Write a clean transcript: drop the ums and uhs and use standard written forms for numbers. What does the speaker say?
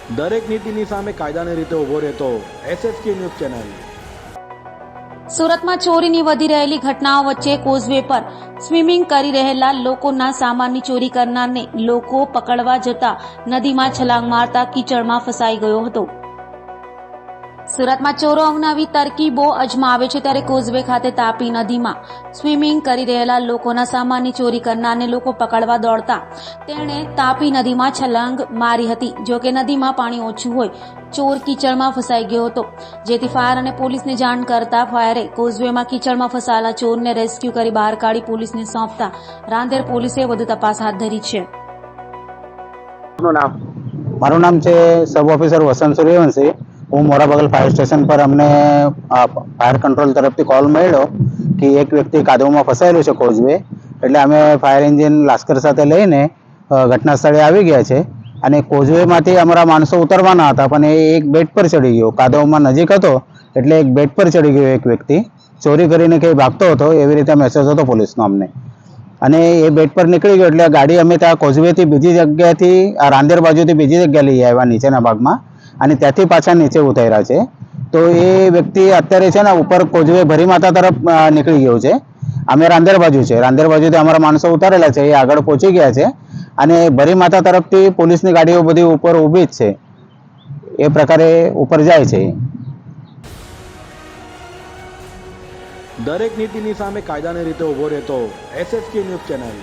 દરેક નીતિની સામે કાયદાની રીતે ઊભો રહેતો SSK ન્યૂઝ ચેનલ। સુરતમાં ચોરીની વધી રહેલી ઘટનાઓ વચ્ચે કોઝવે પર સ્વિમિંગ કરી રહેલા લોકોના સામાનની ચોરી કરનારને લોકો પકડવા જતા નદીમાં છલાંગ મારતા કીચડમાં ફસાઈ ગયો હતો। સુરતમાં ચોરો અવનવી તરકીબો અજમાવે છે ત્યારે કોઝવે ખાતે તાપી નદીમાં સ્વિમિંગ કરી રહેલા લોકોના સામાનની ચોરી કરનારને લોકો પકડવા દોડતા તેણે તાપી નદીમાં છલાંગ મારી હતી। જો કે નદીમાં પાણી ઓછું હોય ચોર કીચડમાં ફસાઈ ગયો હતો, જેથી ફાયર અને પોલીસને જાણ કરતા ફાયરે કોઝવેમાં કીચડમાં ફસાયેલા ચોરને રેસ્ક્યુ કરી બહાર કાઢી પોલીસને સોંપતા રાંદેર પોલીસે વધુ તપાસ હાથ ધરી છે। મારું નામ છે સબ ઓફિસર વસંત સૂર્યવંશી। હું મોરાબગલ ફાયર સ્ટેશન પર અમને ફાયર કંટ્રોલ તરફથી કોલ મળ્યો કે એક વ્યક્તિ કાદવમાં ફસાયેલો છે કોઝવે, એટલે અમે ફાયર એન્જિન લાશ્કર સાથે લઈને ઘટના સ્થળે આવી ગયા છે અને કોઝવેમાંથી અમારા માણસો ઉતરવાના હતા, પણ એ એક બેટ પર ચડી ગયો, કાદવમાં નજીક હતો એટલે એક બેટ પર ચડી ગયો એક વ્યક્તિ, ચોરી કરીને કંઈ ભાગતો હતો એવી રીતે મેસેજ હતો પોલીસનો અમને, અને એ બેટ પર નીકળી ગયો એટલે ગાડી અમે ત્યાં કોઝવેથી બીજી જગ્યાએથી રાંદેર બાજુથી બીજી જગ્યાએ લઈ આવ્યા નીચેના ભાગમાં, અને ત્યાંથી પાછા નીચે ઉતાર્યા છે। તો એ વ્યક્તિ અત્યારે છે ને ઉપર કોઝવે ભરી માતા તરફ નીકળી ગયો છે। અમે રાંદેર બાજુ છે, રાંદેર બાજુથી અમારા માણસો ઉતારેલા છે, એ આગળ પહોંચી ગયા છે અને ભરી માતા તરફથી પોલીસની ગાડીઓ બધી ઉપર ઊભી જ છે, એ પ્રકારે ઉપર જાય છે। દરેક નીતિની સામે કાયદાની રીતે ઊભો રહેતો SSK ન્યૂઝ ચેનલ।